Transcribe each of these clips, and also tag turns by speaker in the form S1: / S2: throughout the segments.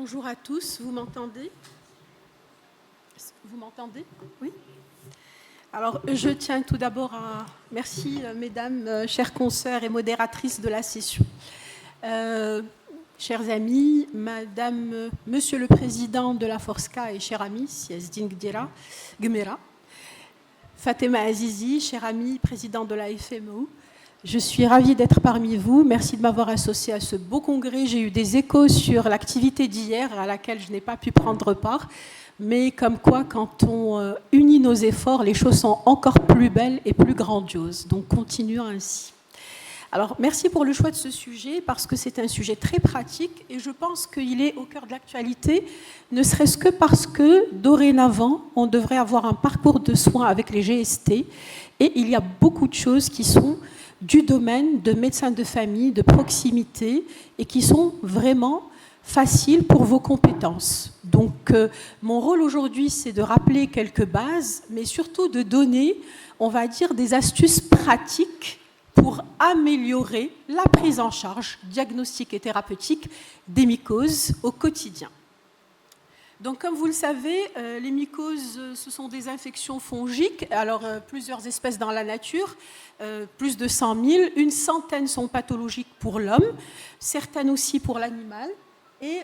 S1: Bonjour à tous, vous m'entendez? Vous m'entendez? Oui. Alors, je tiens tout d'abord à... Merci, mesdames, chères consoeurs et modératrices de la session. Chers amis, madame, monsieur le président de la Forska et cher ami, Siezdin Gmera, Fatema Azizi, cher ami, président de la FMO, je suis ravie d'être parmi vous. Merci de m'avoir associée à ce beau congrès. J'ai eu des échos sur l'activité d'hier à laquelle je n'ai pas pu prendre part. Mais comme quoi, quand on unit nos efforts, les choses sont encore plus belles et plus grandioses. Donc, continuons ainsi. Alors, merci pour le choix de ce sujet, parce que c'est un sujet très pratique et je pense qu'il est au cœur de l'actualité, ne serait-ce que parce que, dorénavant, on devrait avoir un parcours de soins avec les GST et il y a beaucoup de choses qui sont du domaine de médecins de famille, de proximité, et qui sont vraiment faciles pour vos compétences. Donc, mon rôle aujourd'hui, c'est de rappeler quelques bases, mais surtout de donner, on va dire, des astuces pratiques pour améliorer la prise en charge diagnostique et thérapeutique des mycoses au quotidien. Donc, comme vous le savez, les mycoses, ce sont des infections fongiques. Alors, plusieurs espèces dans la nature, plus de 100 000. Une centaine sont pathologiques pour l'homme, certaines aussi pour l'animal. Et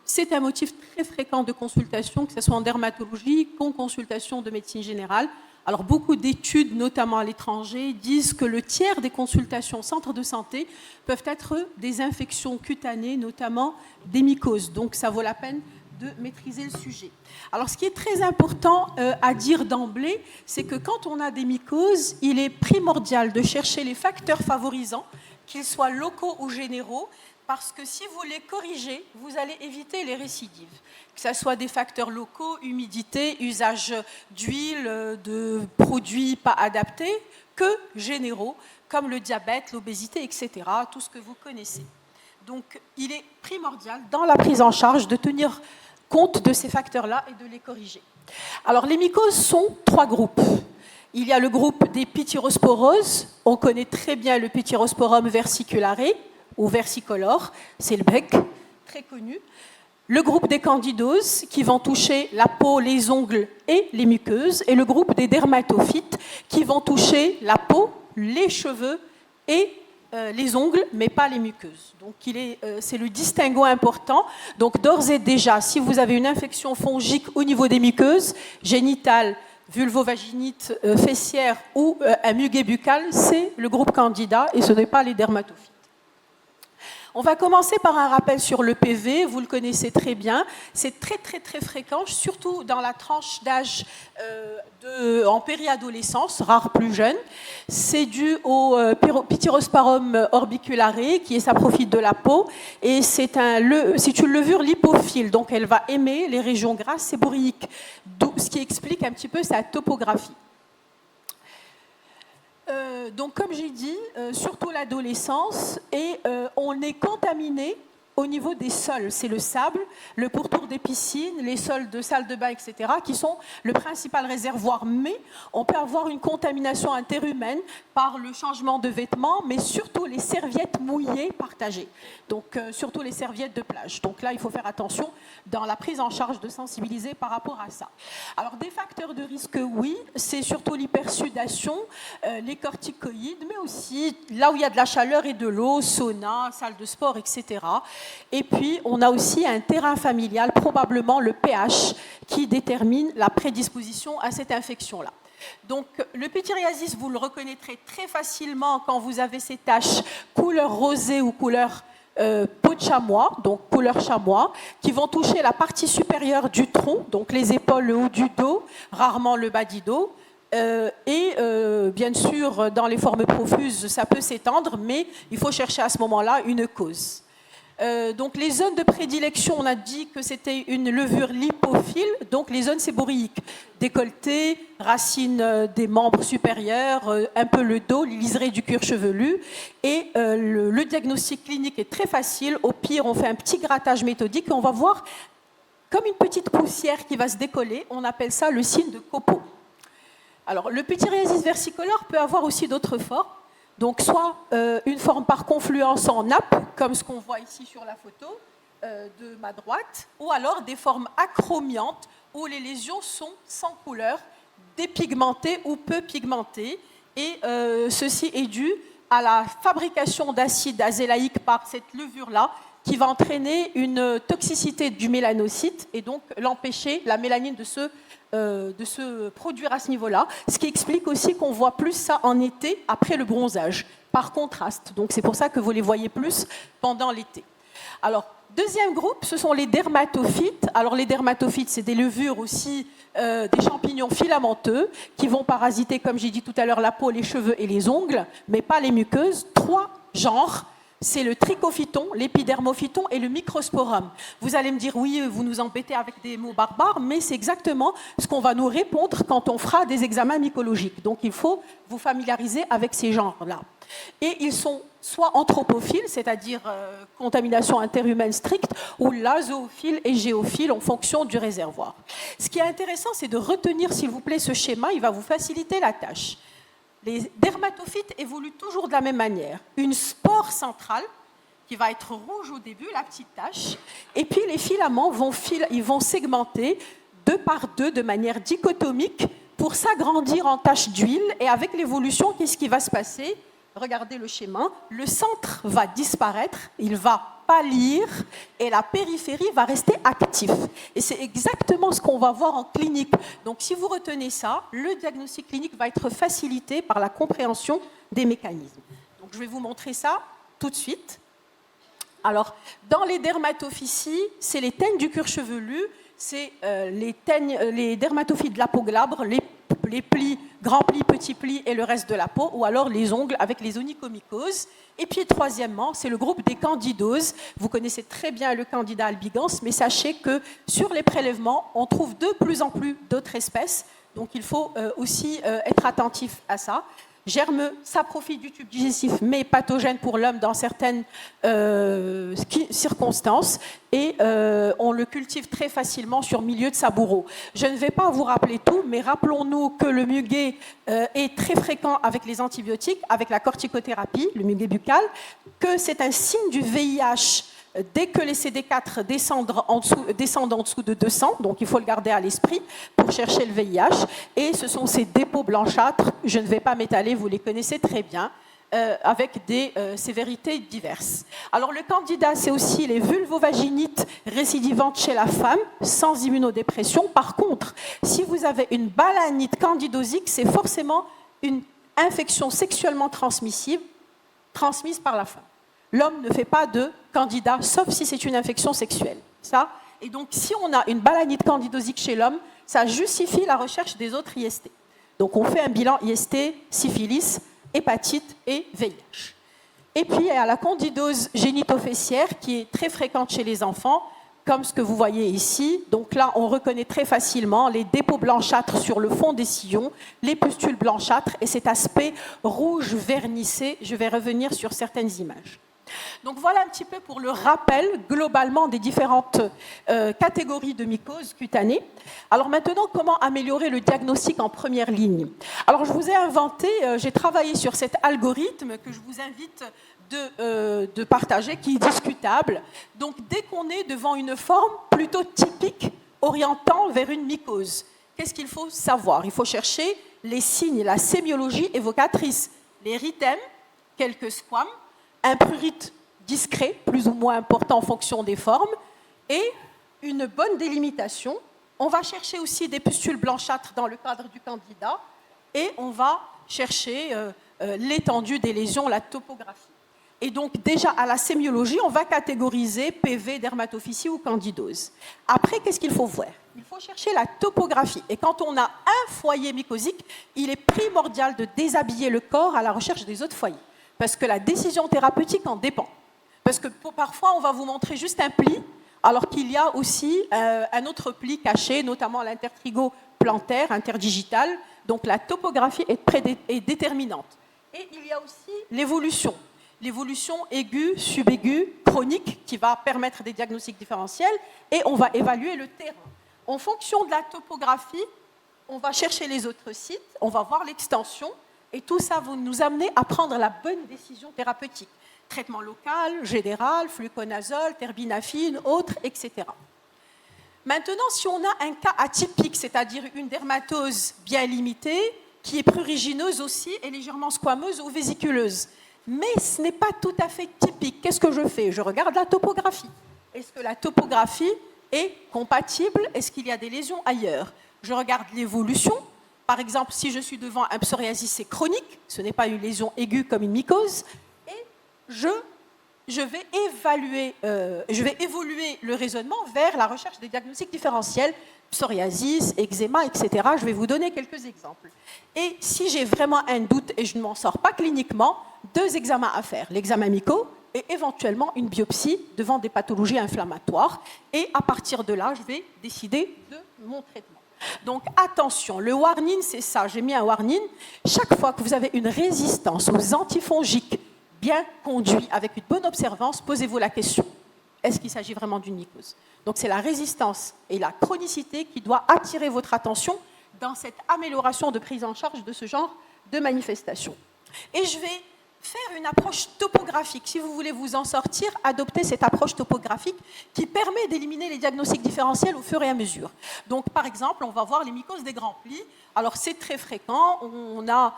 S1: c'est un motif très fréquent de consultation, que ce soit en dermatologie, qu'en consultation de médecine générale. Alors, beaucoup d'études, notamment à l'étranger, disent que le tiers des consultations au centre de santé peuvent être des infections cutanées, notamment des mycoses. Donc, ça vaut la peine de maîtriser le sujet. Alors, ce qui est très important à dire d'emblée, c'est que quand on a des mycoses, il est primordial de chercher les facteurs favorisants, qu'ils soient locaux ou généraux, parce que si vous les corrigez, vous allez éviter les récidives. Que ce soit des facteurs locaux, humidité, usage d'huile, de produits pas adaptés, que généraux, comme le diabète, l'obésité, etc., tout ce que vous connaissez. Donc, il est primordial, dans la prise en charge, de tenir compte de ces facteurs-là et de les corriger. Alors, les mycoses sont 3 groupes. Il y a le groupe des pityrosporoses. On connaît très bien le Pityrosporum versicolare ou versicolore, c'est le bec, très connu. Le groupe des candidoses, qui vont toucher la peau, les ongles et les muqueuses. Et le groupe des dermatophytes, qui vont toucher la peau, les cheveux et les ongles, mais pas les muqueuses. Donc, c'est le distinguo important. Donc, d'ores et déjà, si vous avez une infection fongique au niveau des muqueuses, génitales, vulvovaginite, fessière ou un muguet buccal, c'est le groupe Candida et ce n'est pas les dermatophytes. On va commencer par un rappel sur le PV, vous le connaissez très bien, c'est très très très fréquent, surtout dans la tranche d'âge en périadolescence, rare plus jeune. C'est dû au Pityrosporum orbiculare qui s'approfite de la peau et c'est une levure lipophile, donc elle va aimer les régions grasses et bourriques, ce qui explique un petit peu sa topographie. Donc, comme j'ai dit, surtout l'adolescence, et on est contaminé au niveau des sols. C'est le sable, le pourtour des piscines, les sols de salles de bain, etc., qui sont le principal réservoir. Mais on peut avoir une contamination interhumaine par le changement de vêtements, mais surtout les serviettes mouillées partagées. Donc, surtout les serviettes de plage. Donc là, il faut faire attention dans la prise en charge de sensibiliser par rapport à ça. Alors, des facteurs de risque, oui, c'est surtout l'hypersudation, les corticoïdes, mais aussi là où il y a de la chaleur et de l'eau, sauna, salle de sport, etc. Et puis, on a aussi un terrain familial, probablement le pH, qui détermine la prédisposition à cette infection-là. Donc, le pityriasis, vous le reconnaîtrez très facilement quand vous avez ces taches couleur rosée ou couleur peau de chamois, donc couleur chamois, qui vont toucher la partie supérieure du tronc, donc les épaules, le haut du dos, rarement le bas du dos. Bien sûr, dans les formes profuses, ça peut s'étendre, mais il faut chercher à ce moment-là une cause. Donc les zones de prédilection, on a dit que c'était une levure lipophile, donc les zones séborrhéiques, décolleté, racines des membres supérieurs, un peu le dos, les liserés du cuir chevelu. Et le diagnostic clinique est très facile. Au pire, on fait un petit grattage méthodique et on va voir comme une petite poussière qui va se décoller. On appelle ça le signe de Copeau. Alors, le pityriasis versicolore peut avoir aussi d'autres formes. Donc, soit une forme par confluence en nappe, comme ce qu'on voit ici sur la photo, de ma droite, ou alors des formes achromiantes où les lésions sont sans couleur, dépigmentées ou peu pigmentées. Et ceci est dû à la fabrication d'acide azélaïque par cette levure-là, qui va entraîner une toxicité du mélanocyte et donc l'empêcher, la mélanine, de se produire à ce niveau-là. Ce qui explique aussi qu'on voit plus ça en été, après le bronzage, par contraste. Donc c'est pour ça que vous les voyez plus pendant l'été. Alors, deuxième groupe, ce sont les dermatophytes. Alors les dermatophytes, c'est des levures aussi, des champignons filamenteux qui vont parasiter, comme j'ai dit tout à l'heure, la peau, les cheveux et les ongles, mais pas les muqueuses. 3 genres. C'est le trichophyton, l'épidermophyton et le microsporum. Vous allez me dire, oui, vous nous embêtez avec des mots barbares, mais c'est exactement ce qu'on va nous répondre quand on fera des examens mycologiques. Donc il faut vous familiariser avec ces genres-là. Et ils sont soit anthropophiles, c'est-à-dire contamination interhumaine stricte, ou zoophiles et géophiles en fonction du réservoir. Ce qui est intéressant, c'est de retenir, s'il vous plaît, ce schéma, il va vous faciliter la tâche. Les dermatophytes évoluent toujours de la même manière. Une spore centrale qui va être rouge au début, la petite tache, et puis les filaments vont segmenter 2 par 2 de manière dichotomique pour s'agrandir en taches d'huile. Et avec l'évolution, qu'est-ce qui va se passer ? Regardez le schéma. Le centre va disparaître, il va pâlir et la périphérie va rester active. Et c'est exactement ce qu'on va voir en clinique. Donc si vous retenez ça, le diagnostic clinique va être facilité par la compréhension des mécanismes. Donc je vais vous montrer ça tout de suite. Alors, dans les dermatophyties, c'est les teignes du cuir chevelu, c'est les dermatophytes de la peau glabre, les plis, grands plis, petits plis et le reste de la peau, ou alors les ongles avec les onychomycoses. Et puis, troisièmement, c'est le groupe des candidoses. Vous connaissez très bien le candida albigans, mais sachez que sur les prélèvements, on trouve de plus en plus d'autres espèces. Donc, il faut aussi être attentif à ça. Germe saprophyte du tube digestif, mais pathogène pour l'homme dans certaines circonstances. Et on le cultive très facilement sur milieu de saboureau. Je ne vais pas vous rappeler tout, mais rappelons-nous que le muguet est très fréquent avec les antibiotiques, avec la corticothérapie, le muguet buccal, que c'est un signe du VIH dès que les CD4 descendent en dessous de 200, donc il faut le garder à l'esprit pour chercher le VIH. Et ce sont ces dépôts blanchâtres, je ne vais pas m'étaler, vous les connaissez très bien, avec des sévérités diverses. Alors le candida, c'est aussi les vulvovaginites récidivantes chez la femme, sans immunodépression. Par contre, si vous avez une balanite candidosique, c'est forcément une infection sexuellement transmissible, transmise par la femme. L'homme ne fait pas de candida, sauf si c'est une infection sexuelle. Ça. Et donc, si on a une balanite candidosique chez l'homme, ça justifie la recherche des autres IST. Donc, on fait un bilan IST, syphilis, hépatite et VIH. Et puis, il y a la candidose génitofessière qui est très fréquente chez les enfants, comme ce que vous voyez ici. Donc là, on reconnaît très facilement les dépôts blanchâtres sur le fond des sillons, les pustules blanchâtres et cet aspect rouge vernissé. Je vais revenir sur certaines images. Donc voilà un petit peu pour le rappel globalement des différentes catégories de mycoses cutanées. Alors maintenant, comment améliorer le diagnostic en première ligne ? Alors je vous ai inventé, j'ai travaillé sur cet algorithme que je vous invite de partager, qui est discutable. Donc dès qu'on est devant une forme plutôt typique orientant vers une mycose, qu'est-ce qu'il faut savoir ? Il faut chercher les signes, la sémiologie évocatrice, les rythèmes, quelques squames, un prurite discret, plus ou moins important en fonction des formes, et une bonne délimitation. On va chercher aussi des pustules blanchâtres dans le cadre du candida, et on va chercher l'étendue des lésions, la topographie. Et donc déjà à la sémiologie, on va catégoriser PV, dermatophytie ou candidose. Après, qu'est-ce qu'il faut voir ? Il faut chercher la topographie. Et quand on a un foyer mycosique, il est primordial de déshabiller le corps à la recherche des autres foyers. Parce que la décision thérapeutique en dépend. Parce que parfois, on va vous montrer juste un pli, alors qu'il y a aussi un autre pli caché, notamment l'intertrigo-plantaire, interdigital. Donc la topographie est déterminante. Et il y a aussi l'évolution. L'évolution aiguë, subaiguë, chronique, qui va permettre des diagnostics différentiels. Et on va évaluer le terrain. En fonction de la topographie, on va chercher les autres sites, on va voir l'extension. Et tout ça va nous amener à prendre la bonne décision thérapeutique. traitement local, général, fluconazole, terbinafine, autres, etc. Maintenant, si on a un cas atypique, c'est-à-dire une dermatose bien limitée, qui est prurigineuse aussi et légèrement squameuse ou vésiculeuse, mais ce n'est pas tout à fait typique, qu'est-ce que je fais? Je regarde la topographie. Est-ce que la topographie est compatible? Est-ce qu'il y a des lésions ailleurs? Je regarde l'évolution. Par exemple, si je suis devant un psoriasis, c'est chronique, ce n'est pas une lésion aiguë comme une mycose, et je vais évoluer le raisonnement vers la recherche des diagnostics différentiels, psoriasis, eczéma, etc. Je vais vous donner quelques exemples. Et si j'ai vraiment un doute et je ne m'en sors pas cliniquement, 2 examens à faire, l'examen myco et éventuellement une biopsie devant des pathologies inflammatoires. Et à partir de là, je vais décider de mon traitement. Donc attention, le warning, c'est ça, j'ai mis un warning. Chaque fois que vous avez une résistance aux antifongiques bien conduite, avec une bonne observance, posez-vous la question, est-ce qu'il s'agit vraiment d'une mycose? Donc c'est la résistance et la chronicité qui doit attirer votre attention dans cette amélioration de prise en charge de ce genre de manifestation. Et je vais faire une approche topographique. Si vous voulez vous en sortir, adoptez cette approche topographique qui permet d'éliminer les diagnostics différentiels au fur et à mesure. Donc, par exemple, on va voir les mycoses des grands plis. Alors, c'est très fréquent. On a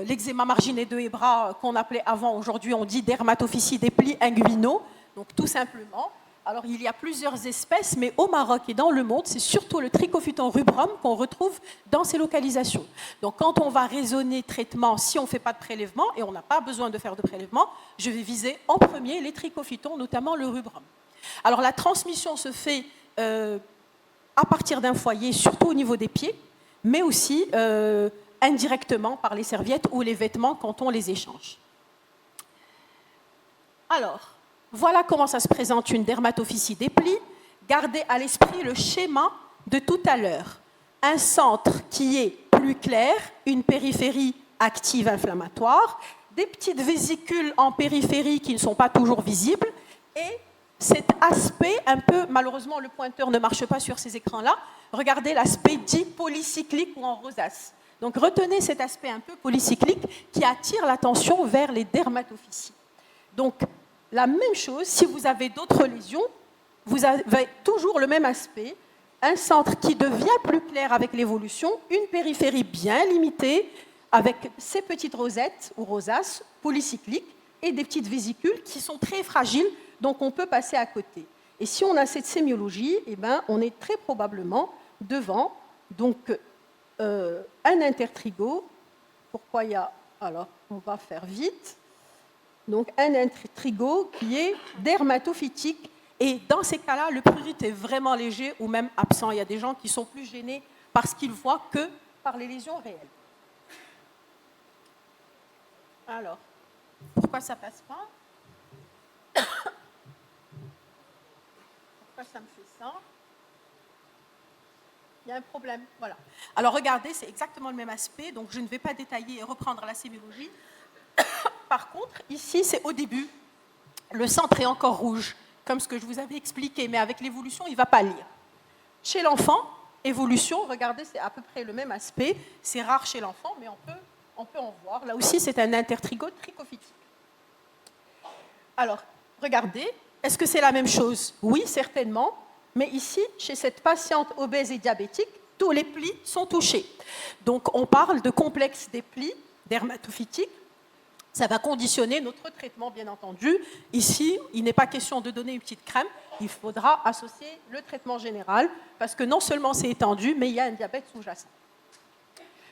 S1: l'eczéma marginé de Hebra qu'on appelait avant, aujourd'hui on dit dermatophycie des plis inguinaux. Donc, tout simplement. Alors, il y a plusieurs espèces, mais au Maroc et dans le monde, c'est surtout le Trichophyton rubrum qu'on retrouve dans ces localisations. Donc, quand on va raisonner traitement, si on ne fait pas de prélèvement, et on n'a pas besoin de faire de prélèvement, je vais viser en premier les trichophytons, notamment le rubrum. Alors, la transmission se fait à partir d'un foyer, surtout au niveau des pieds, mais aussi indirectement par les serviettes ou les vêtements quand on les échange. Alors, voilà comment ça se présente une dermatophycie des plis. Gardez à l'esprit le schéma de tout à l'heure. Un centre qui est plus clair, une périphérie active inflammatoire, des petites vésicules en périphérie qui ne sont pas toujours visibles, et cet aspect un peu, malheureusement le pointeur ne marche pas sur ces écrans-là, regardez l'aspect dit polycyclique ou en rosace. Donc retenez cet aspect un peu polycyclique qui attire l'attention vers les dermatophyties. Donc, la même chose, si vous avez d'autres lésions, vous avez toujours le même aspect, un centre qui devient plus clair avec l'évolution, une périphérie bien limitée, avec ces petites rosettes ou rosaces polycycliques et des petites vésicules qui sont très fragiles, donc on peut passer à côté. Et si on a cette sémiologie, eh ben, on est très probablement devant donc, un intertrigo. Pourquoi il y a... Alors, on va faire vite. Donc un intertrigo qui est dermatophytique. Et dans ces cas-là, le prurite est vraiment léger ou même absent. Il y a des gens qui sont plus gênés par ce qu'ils voient que par les lésions réelles. Alors, pourquoi ça ne passe pas? Pourquoi ça me fait ça? Il y a un problème. Voilà. Alors regardez, c'est exactement le même aspect. Donc je ne vais pas détailler et reprendre la sémiologie. Par contre, ici, c'est au début. Le centre est encore rouge, comme ce que je vous avais expliqué, mais avec l'évolution, il ne va pas lire. Chez l'enfant, évolution, regardez, c'est à peu près le même aspect. C'est rare chez l'enfant, mais on peut en voir. Là aussi, c'est un intertrigo trichophytique. Alors, regardez, est-ce que c'est la même chose? Oui, certainement. Mais ici, chez cette patiente obèse et diabétique, tous les plis sont touchés. Donc, on parle de complexe des plis dermatophytiques. Ça va conditionner notre traitement, bien entendu. Ici, il n'est pas question de donner une petite crème. Il faudra associer le traitement général parce que non seulement c'est étendu, mais il y a un diabète sous-jacent.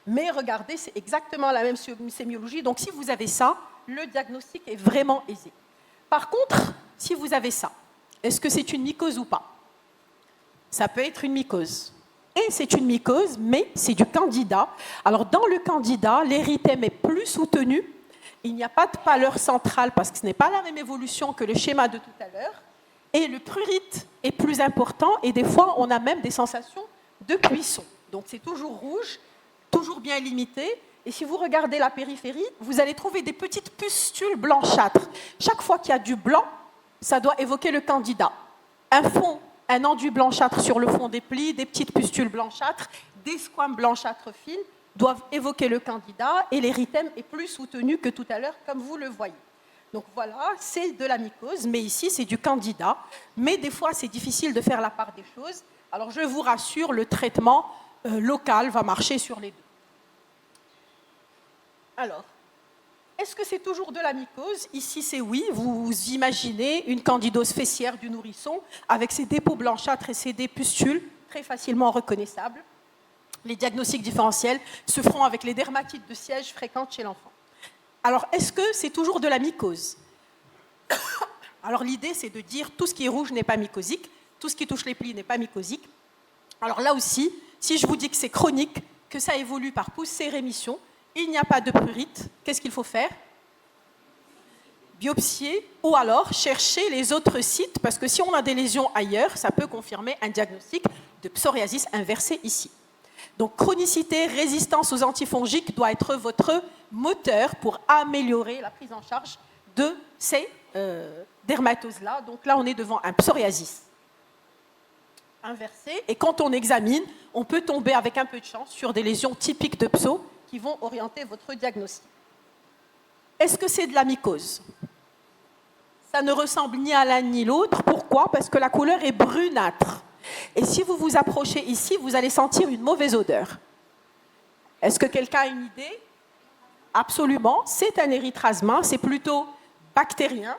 S1: Mais regardez, c'est exactement la même sémiologie. Donc, si vous avez ça, le diagnostic est vraiment aisé. Par contre, si vous avez ça, est-ce que c'est une mycose ou pas? Ça peut être une mycose. Et c'est une mycose, mais c'est du candida. Alors, dans le candida, l'érythème est plus soutenu. Il n'y a pas de pâleur centrale parce que ce n'est pas la même évolution que le schéma de tout à l'heure. Et le prurite est plus important et des fois, on a même des sensations de cuisson. Donc, c'est toujours rouge, toujours bien limité. Et si vous regardez la périphérie, vous allez trouver des petites pustules blanchâtres. Chaque fois qu'il y a du blanc, ça doit évoquer le candida. Un enduit blanchâtre sur le fond des plis, des petites pustules blanchâtres, des squames blanchâtres fines, doivent évoquer le candida et l'érythème est plus soutenu que tout à l'heure, comme vous le voyez. Donc voilà, c'est de la mycose, mais ici, c'est du candida. Mais des fois, c'est difficile de faire la part des choses. Alors, je vous rassure, le traitement local va marcher sur les deux. Alors, est-ce que c'est toujours de la mycose? Ici, c'est oui. Vous imaginez une candidose fessière du nourrisson avec ses dépôts blanchâtres et ses pustules très facilement reconnaissables. Les diagnostics différentiels se feront avec les dermatites de siège fréquentes chez l'enfant. Alors, est-ce que c'est toujours de la mycose? Alors, l'idée, c'est de dire tout ce qui est rouge n'est pas mycosique, tout ce qui touche les plis n'est pas mycosique. Alors là aussi, si je vous dis que c'est chronique, que ça évolue par poussée-rémission, il n'y a pas de prurite, qu'est-ce qu'il faut faire? Biopsier ou alors chercher les autres sites, parce que si on a des lésions ailleurs, ça peut confirmer un diagnostic de psoriasis inversée ici. Donc chronicité, résistance aux antifongiques doit être votre moteur pour améliorer la prise en charge de ces dermatoses-là. Donc là, on est devant un psoriasis inversé, et quand on examine, on peut tomber avec un peu de chance sur des lésions typiques de pso qui vont orienter votre diagnostic. Est-ce que c'est de la mycose? Ça ne ressemble ni à l'un ni l'autre. Pourquoi? Parce que la couleur est brunâtre. Et si vous vous approchez ici, vous allez sentir une mauvaise odeur. Est-ce que quelqu'un a une idée? Absolument, c'est un érythrasma, c'est plutôt bactérien.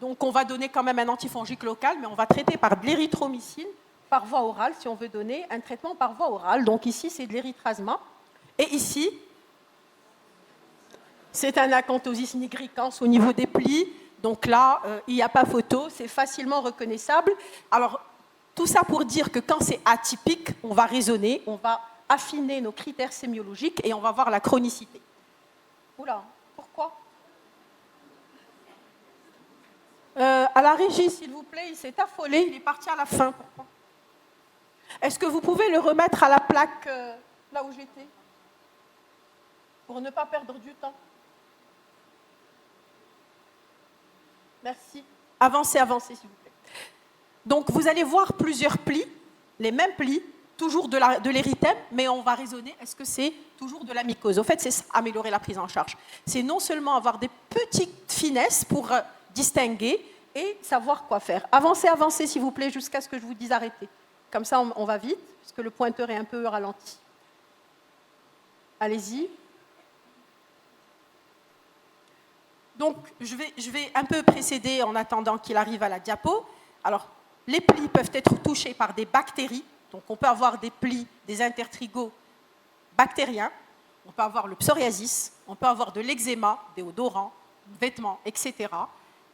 S1: Donc on va donner quand même un antifongique local, mais on va traiter par de l'érythromycine par voie orale, si on veut donner un traitement par voie orale. Donc ici, c'est de l'érythrasma. Et ici, c'est un acanthosis nigricans au niveau des plis. Donc là, il n'y a pas photo, c'est facilement reconnaissable. Alors, tout ça pour dire que quand c'est atypique, on va raisonner, on va affiner nos critères sémiologiques et on va voir la chronicité. Oula, pourquoi? À la régie, s'il vous plaît, il s'est affolé, il est parti à la fin. Pourquoi? Est-ce que vous pouvez le remettre à la plaque là où j'étais? Pour ne pas perdre du temps. Merci. Avancez, avancez, s'il vous plaît. Donc, vous allez voir plusieurs plis, les mêmes plis, toujours de l'érythème, mais on va raisonner, est-ce que c'est toujours de la mycose? Au fait, c'est améliorer la prise en charge. C'est non seulement avoir des petites finesses pour distinguer et savoir quoi faire. Avancez, avancez, s'il vous plaît, jusqu'à ce que je vous dise arrêter. Comme ça, on va vite, puisque le pointeur est un peu ralenti. Allez-y. Donc, je vais un peu précéder en attendant qu'il arrive à la diapo. Alors, les plis peuvent être touchés par des bactéries. Donc, on peut avoir des plis, des intertrigos bactériens. On peut avoir le psoriasis. On peut avoir de l'eczéma, déodorants, vêtements, etc.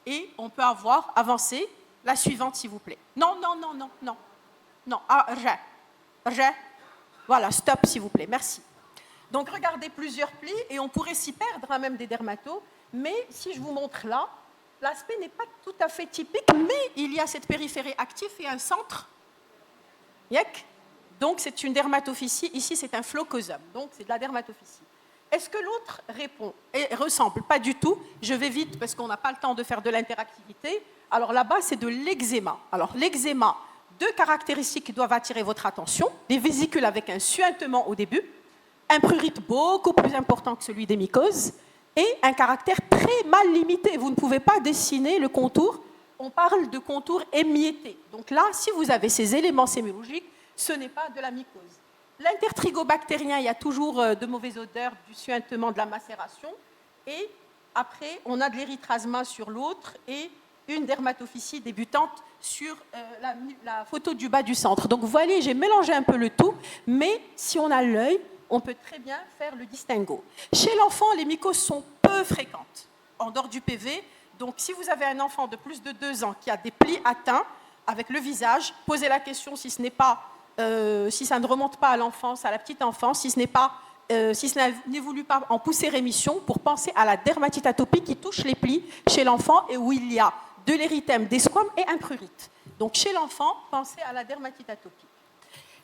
S1: Et on peut avoir, avancé, la suivante, s'il vous plaît. Non, non, non, non, non. Non, voilà, stop, s'il vous plaît, merci. Donc, regardez plusieurs plis et on pourrait s'y perdre, hein, même des dermatos. Mais si je vous montre là, l'aspect n'est pas tout à fait typique, mais il y a cette périphérie active et un centre. Yek. Donc, c'est une dermatophysie. Ici, c'est un flocosum. Donc, c'est de la dermatophysie. Est-ce que l'autre répond et ressemble? Pas du tout. Je vais vite parce qu'on n'a pas le temps de faire de l'interactivité. Alors, là-bas, c'est de l'eczéma. Alors, l'eczéma, deux caractéristiques qui doivent attirer votre attention. Des vésicules avec un suintement au début, un prurite beaucoup plus important que celui des mycoses, et un caractère très mal limité. Vous ne pouvez pas dessiner le contour. On parle de contour émietté. Donc là, si vous avez ces éléments sémiologiques, ce n'est pas de la mycose. L'intertrigobactérien, il y a toujours de mauvaises odeurs, du suintement, de la macération. Et après, on a de l'érythrasma sur l'autre et une dermatophysie débutante sur la photo du bas du centre. Donc vous voyez, j'ai mélangé un peu le tout, mais si on a l'œil, on peut très bien faire le distinguo. Chez l'enfant, les mycoses sont peu fréquentes, en dehors du PV. Donc, si vous avez un enfant de plus de 2 ans qui a des plis atteints avec le visage, posez la question si ça ne remonte pas à l'enfance, à la petite enfance, si ça n'évolue pas en poussée-rémission, pour penser à la dermatite atopique qui touche les plis chez l'enfant et où il y a de l'érythème, des squames et un prurite. Donc, chez l'enfant, pensez à la dermatite atopique.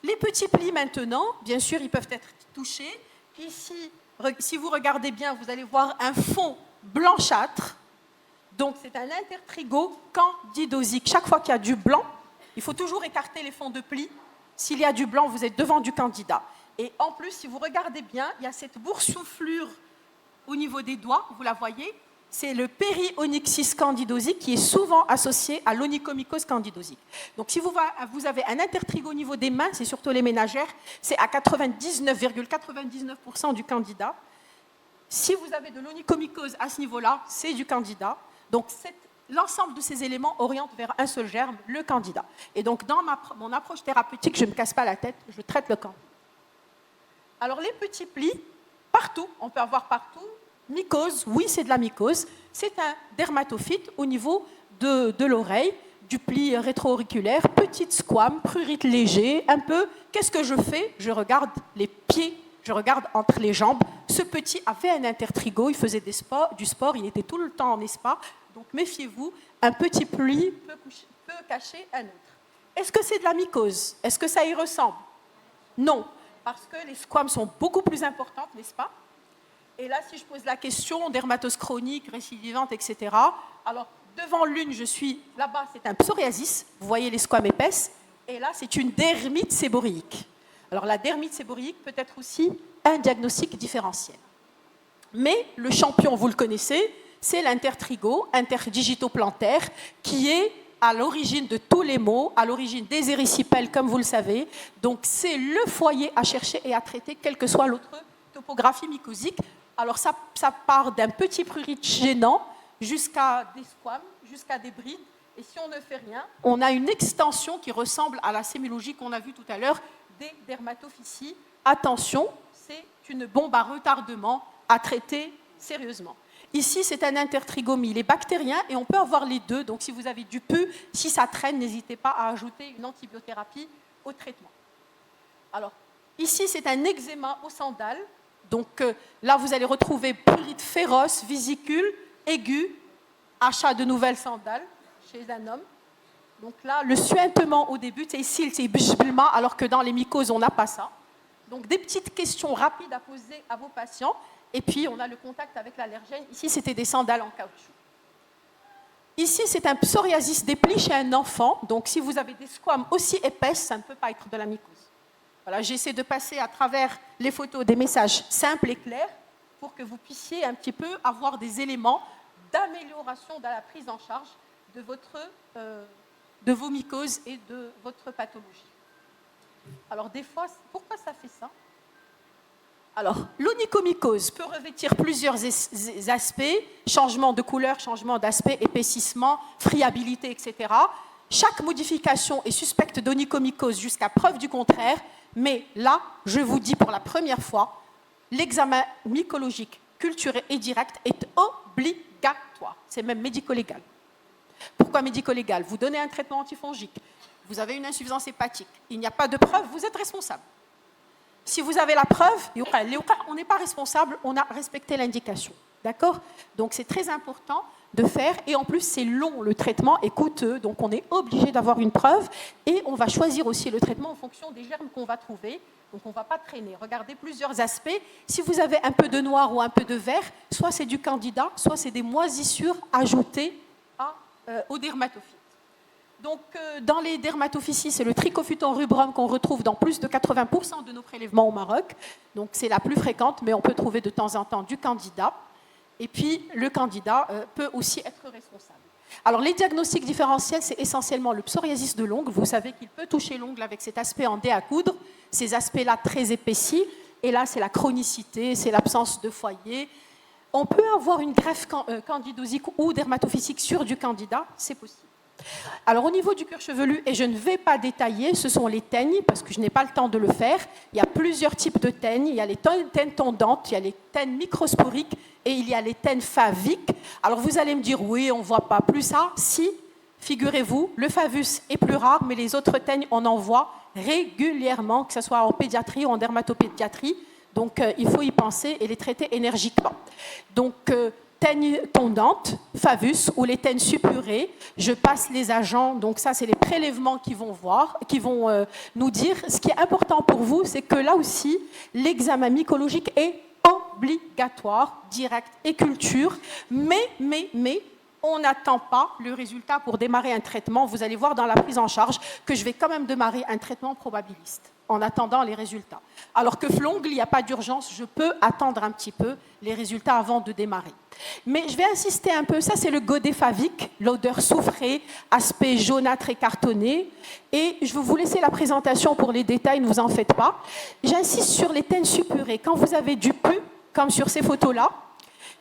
S1: Les petits plis maintenant, bien sûr, ils peuvent être touchés. Ici, si vous regardez bien, vous allez voir un fond blanchâtre. Donc, c'est un intertrigo candidosique. Chaque fois qu'il y a du blanc, il faut toujours écarter les fonds de plis. S'il y a du blanc, vous êtes devant du candida. Et en plus, si vous regardez bien, il y a cette boursouflure au niveau des doigts, vous la voyez, c'est le périonychis candidosique qui est souvent associé à l'onychomycose candidosique. Donc si vous avez un intertrigo au niveau des mains, c'est surtout les ménagères, c'est à 99,99% du candida. Si vous avez de l'onychomycose à ce niveau-là, c'est du candida. Donc l'ensemble de ces éléments orientent vers un seul germe, le candida. Et donc dans mon approche thérapeutique, je ne me casse pas la tête, je traite le candida. Alors les petits plis, partout, on peut avoir partout. Mycose, oui, c'est de la mycose. C'est un dermatophyte au niveau de l'oreille, du pli rétro-auriculaire, petite squame, prurite léger, un peu. Qu'est-ce que je fais? Je regarde les pieds, je regarde entre les jambes. Ce petit avait un intertrigo, il faisait du sport, il était tout le temps en espa. Donc méfiez-vous, un petit pli peut cacher un autre. Est-ce que c'est de la mycose? Est-ce que ça y ressemble? Non, parce que les squames sont beaucoup plus importantes, n'est-ce pas? Et là, si je pose la question, dermatose chronique, récidivante, etc. Alors, devant l'une, là-bas, c'est un psoriasis. Vous voyez les squames épaisses. Et là, c'est une dermite séborrhéique. Alors, la dermite séborrhéique peut être aussi un diagnostic différentiel. Mais le champion, vous le connaissez, c'est l'intertrigo, interdigitoplantaire, qui est à l'origine de tous les maux, à l'origine des érysipèles, comme vous le savez. Donc, c'est le foyer à chercher et à traiter, quelle que soit l'autre topographie mycosique. Alors, ça part d'un petit prurite gênant jusqu'à des squames, jusqu'à des brides. Et si on ne fait rien, on a une extension qui ressemble à la sémiologie qu'on a vue tout à l'heure des dermatophyties. Attention, c'est une bombe à retardement à traiter sérieusement. Ici, c'est un intertrigomie. Il est bactérien et on peut avoir les deux. Donc, si vous avez du pus, si ça traîne, n'hésitez pas à ajouter une antibiothérapie au traitement. Alors, ici, c'est un eczéma aux sandales. Donc là, vous allez retrouver prurite féroce, vésicule, aiguë, achat de nouvelles sandales chez un homme. Donc là, le suintement au début, c'est ici, c'est bjblma, alors que dans les mycoses, on n'a pas ça. Donc des petites questions rapides à poser à vos patients. Et puis, on a le contact avec l'allergène. Ici, c'était des sandales en caoutchouc. Ici, c'est un psoriasis des plis chez un enfant. Donc si vous avez des squames aussi épaisses, ça ne peut pas être de la mycose. Voilà, j'essaie de passer à travers les photos des messages simples et clairs pour que vous puissiez un petit peu avoir des éléments d'amélioration dans la prise en charge de vos mycoses et de votre pathologie. Alors des fois, pourquoi ça fait ça? Alors, l'onychomycose peut revêtir plusieurs aspects, changement de couleur, changement d'aspect, épaississement, friabilité, etc. Chaque modification est suspecte d'onychomycose jusqu'à preuve du contraire. Mais là, je vous dis pour la première fois, l'examen mycologique culturel et direct est obligatoire. C'est même médico-légal. Pourquoi médico-légal? Vous donnez un traitement antifongique, vous avez une insuffisance hépatique, il n'y a pas de preuve, vous êtes responsable. Si vous avez la preuve, on n'est pas responsable, on a respecté l'indication. D'accord? Donc c'est très important de faire, et en plus c'est long, le traitement est coûteux, donc on est obligé d'avoir une preuve, et on va choisir aussi le traitement en fonction des germes qu'on va trouver, donc on ne va pas traîner. Regardez plusieurs aspects, si vous avez un peu de noir ou un peu de vert, soit c'est du candida, soit c'est des moisissures ajoutées aux dermatophytes. Donc dans les dermatophyties, c'est le Trichophyton rubrum qu'on retrouve dans plus de 80% de nos prélèvements au Maroc, donc c'est la plus fréquente, mais on peut trouver de temps en temps du candida. Et puis, le candida peut aussi être responsable. Alors, les diagnostics différentiels, c'est essentiellement le psoriasis de l'ongle. Vous savez qu'il peut toucher l'ongle avec cet aspect en dé à coudre, ces aspects-là très épaissis. Et là, c'est la chronicité, c'est l'absence de foyer. On peut avoir une greffe candidosique ou dermatophysique sur du candida, c'est possible. Alors au niveau du cuir chevelu, et je ne vais pas détailler, ce sont les teignes, parce que je n'ai pas le temps de le faire. Il y a plusieurs types de teignes. Il y a les teignes tondantes, il y a les teignes microsporiques et il y a les teignes faviques. Alors vous allez me dire, oui, on ne voit pas plus ça. Si, figurez-vous, le favus est plus rare, mais les autres teignes, on en voit régulièrement, que ce soit en pédiatrie ou en dermatopédiatrie. Donc il faut y penser et les traiter énergiquement. Donc teignes tondantes, favus, ou les teignes suppurées, je passe les agents, donc ça c'est les prélèvements qui vont nous dire. Ce qui est important pour vous, c'est que là aussi, l'examen mycologique est obligatoire, direct et culture, mais on n'attend pas le résultat pour démarrer un traitement. Vous allez voir dans la prise en charge que je vais quand même démarrer un traitement probabiliste en attendant les résultats. Alors que FLONGLE, il n'y a pas d'urgence, je peux attendre un petit peu les résultats avant de démarrer. Mais je vais insister un peu, ça c'est le Godefavik, l'odeur soufrée, aspect jaunâtre et cartonné. Et je vais vous laisser la présentation pour les détails, ne vous en faites pas. J'insiste sur les teintes suppurées. Quand vous avez du pus, comme sur ces photos-là,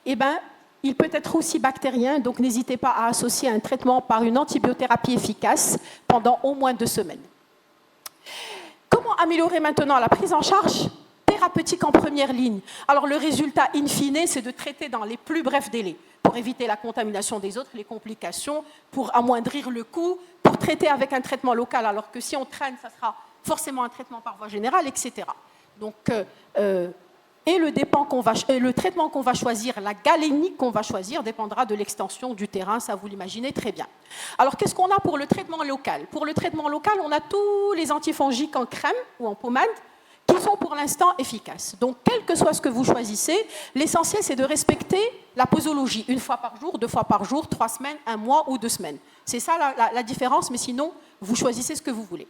S1: eh ben, il peut être aussi bactérien, donc n'hésitez pas à associer un traitement par une antibiothérapie efficace pendant au moins 2 semaines. Comment améliorer maintenant la prise en charge thérapeutique en première ligne? Alors le résultat in fine, c'est de traiter dans les plus brefs délais pour éviter la contamination des autres, les complications, pour amoindrir le coût, pour traiter avec un traitement local, alors que si on traîne, ça sera forcément un traitement par voie générale, etc. Donc, le traitement qu'on va choisir, la galénique qu'on va choisir, dépendra de l'extension du terrain, ça vous l'imaginez très bien. Alors, qu'est-ce qu'on a pour le traitement local? Pour le traitement local, on a tous les antifongiques en crème ou en pommade qui sont pour l'instant efficaces. Donc, quel que soit ce que vous choisissez, l'essentiel, c'est de respecter la posologie, 1 fois par jour, 2 fois par jour, 3 semaines, 1 mois ou 2 semaines. C'est ça la différence, mais sinon, vous choisissez ce que vous voulez.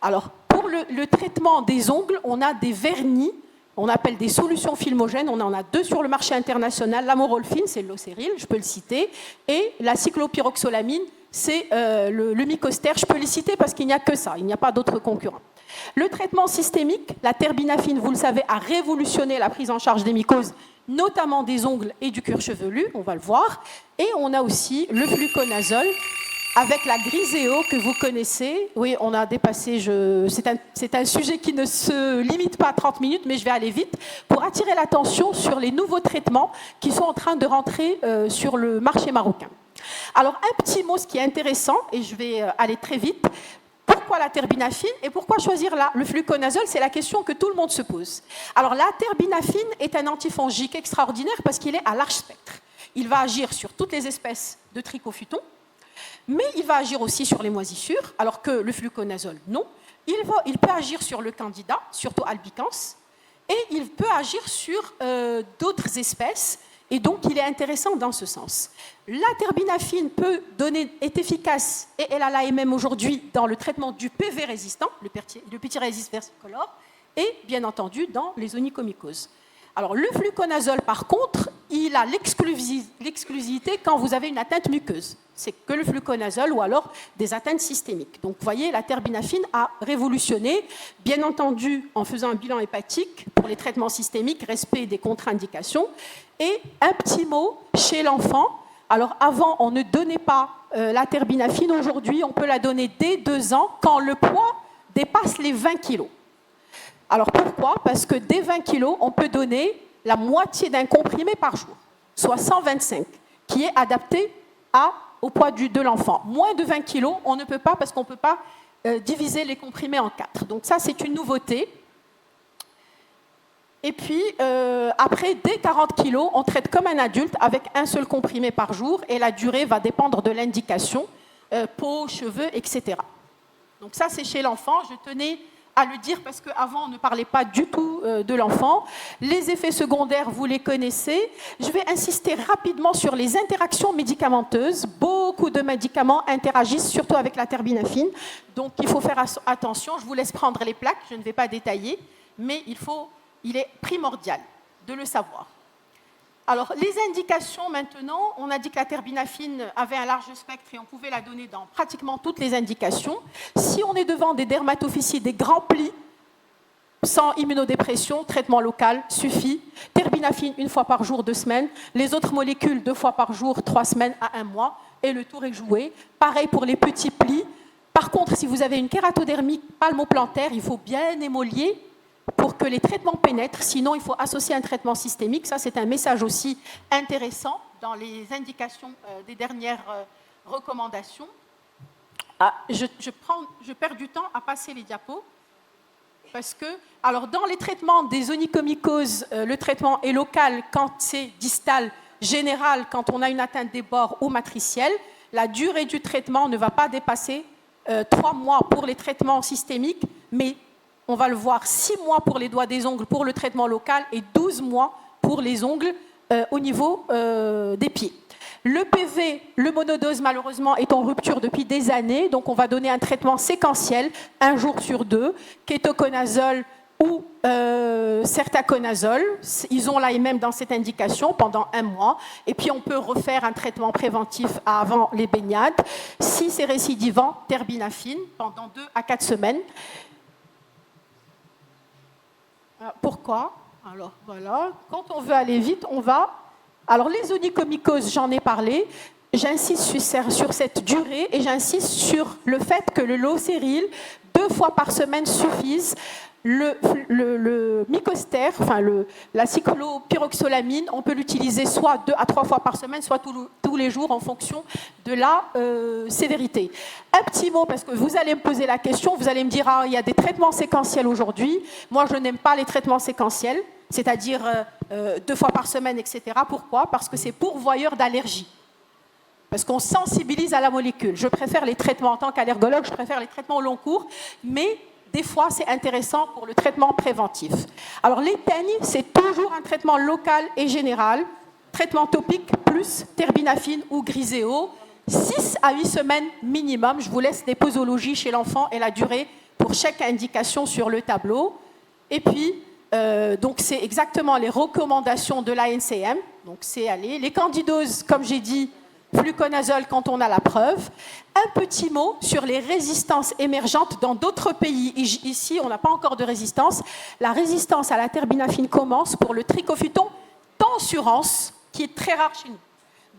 S1: Alors, pour le traitement des ongles, on a des vernis, on appelle des solutions filmogènes, on en a 2 sur le marché international, l'amorolfine, c'est l'océryl, je peux le citer, et la cyclopyroxolamine, c'est le mycoster, je peux les citer parce qu'il n'y a que ça, il n'y a pas d'autres concurrents. Le traitement systémique, la terbinafine, vous le savez, a révolutionné la prise en charge des mycoses, notamment des ongles et du cuir chevelu, on va le voir, et on a aussi le fluconazole, avec la Griseo que vous connaissez. Oui, on a dépassé, c'est un sujet qui ne se limite pas à 30 minutes, mais je vais aller vite, pour attirer l'attention sur les nouveaux traitements qui sont en train de rentrer sur le marché marocain. Alors, un petit mot, ce qui est intéressant, et je vais aller très vite, pourquoi la terbinafine et pourquoi choisir le fluconazole? C'est la question que tout le monde se pose. Alors, la terbinafine est un antifongique extraordinaire parce qu'il est à large spectre. Il va agir sur toutes les espèces de trichophyton, mais il va agir aussi sur les moisissures, alors que le fluconazole, non. Il peut agir sur le candida, surtout albicans, et il peut agir sur d'autres espèces, et donc il est intéressant dans ce sens. La terbinafine est efficace, et elle a l'AMM aujourd'hui dans le traitement du PV résistant, le pityriasis versicolore, et bien entendu dans les onychomycoses. Alors le fluconazole, par contre, il a l'exclusivité quand vous avez une atteinte muqueuse. C'est que le fluconazole ou alors des atteintes systémiques. Donc vous voyez, la terbinafine a révolutionné, bien entendu en faisant un bilan hépatique pour les traitements systémiques, respect des contre-indications. Et un petit mot chez l'enfant. Alors avant, on ne donnait pas la terbinafine. Aujourd'hui, on peut la donner dès 2 ans quand le poids dépasse les 20 kg. Alors pourquoi? Parce que dès 20 kg, on peut donner la moitié d'un comprimé par jour, soit 125, qui est adapté au poids de l'enfant. Moins de 20 kg, on ne peut pas parce qu'on ne peut pas diviser les comprimés en 4. Donc ça, c'est une nouveauté. Et puis, après, dès 40 kg, on traite comme un adulte avec un seul comprimé par jour et la durée va dépendre de l'indication, peau, cheveux, etc. Donc ça, c'est chez l'enfant. Je tenais à le dire parce qu'avant, on ne parlait pas du tout de l'enfant. Les effets secondaires, vous les connaissez. Je vais insister rapidement sur les interactions médicamenteuses. Beaucoup de médicaments interagissent, surtout avec la terbinafine. Donc, il faut faire attention. Je vous laisse prendre les plaques, je ne vais pas détailler, mais il est primordial de le savoir. Alors, les indications maintenant, on a dit que la terbinafine avait un large spectre et on pouvait la donner dans pratiquement toutes les indications. Si on est devant des dermatophysies, des grands plis, sans immunodépression, traitement local suffit. Terbinafine 1 fois par jour, 2 semaines. Les autres molécules 2 fois par jour, 3 semaines à 1 mois. Et le tour est joué. Pareil pour les petits plis. Par contre, si vous avez une kératodermie palmoplantaire, il faut bien émolier pour que les traitements pénètrent, sinon il faut associer un traitement systémique. Ça, c'est un message aussi intéressant dans les indications des dernières recommandations. Je perds du temps à passer les diapos, parce que, alors dans les traitements des onychomycoses, le traitement est local quand c'est distal, général quand on a une atteinte des bords ou matricielle. La durée du traitement ne va pas dépasser 3 mois pour les traitements systémiques, mais on va le voir, 6 mois pour les doigts des ongles pour le traitement local et 12 mois pour les ongles au niveau des pieds. Le PV, le monodose, malheureusement, est en rupture depuis des années, donc on va donner un traitement séquentiel, 1 jour sur 2, kétoconazole ou sertaconazole. Ils ont l'AMM dans cette indication pendant 1 mois. Et puis on peut refaire un traitement préventif avant les baignades. Si c'est récidivant, terbinafine pendant 2 à 4 semaines. Pourquoi? Alors voilà, quand on veut aller vite, on va... Alors les onychomycoses, j'en ai parlé. J'insiste sur cette durée et j'insiste sur le fait que le Loseril, 2 fois par semaine suffisent. Le mycostère, enfin la cyclopyroxolamine, on peut l'utiliser soit 2 à 3 fois par semaine, soit tous les jours en fonction de la sévérité. Un petit mot, parce que vous allez me poser la question, vous allez me dire, ah, il y a des traitements séquentiels aujourd'hui. Moi, je n'aime pas les traitements séquentiels, c'est-à-dire 2 fois par semaine, etc. Pourquoi? Parce que c'est pourvoyeur d'allergies. Parce qu'on sensibilise à la molécule. Je préfère les traitements, en tant qu'allergologue, je préfère les traitements au long cours, mais des fois, c'est intéressant pour le traitement préventif. Alors, l'éteigne, c'est toujours un traitement local et général, traitement topique plus terbinafine ou griséo, 6 à 8 semaines minimum. Je vous laisse les posologies chez l'enfant et la durée pour chaque indication sur le tableau. Et puis, donc c'est exactement les recommandations de l'ANCM. Donc, c'est aller. Les candidoses, comme j'ai dit, fluconazole quand on a la preuve. Un petit mot sur les résistances émergentes dans d'autres pays. Ici, on n'a pas encore de résistance. La résistance à la terbinafine commence pour le trichophyton tensurans, qui est très rare chez nous.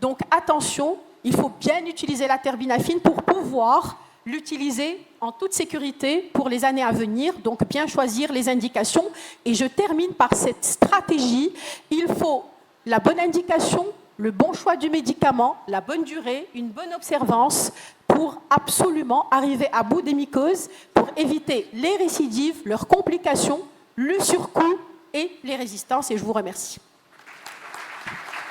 S1: Donc attention, il faut bien utiliser la terbinafine pour pouvoir l'utiliser en toute sécurité pour les années à venir. Donc bien choisir les indications. Et je termine par cette stratégie. Il faut la bonne indication, le bon choix du médicament, la bonne durée, une bonne observance pour absolument arriver à bout des mycoses, pour éviter les récidives, leurs complications, le surcoût et les résistances. Et je vous remercie.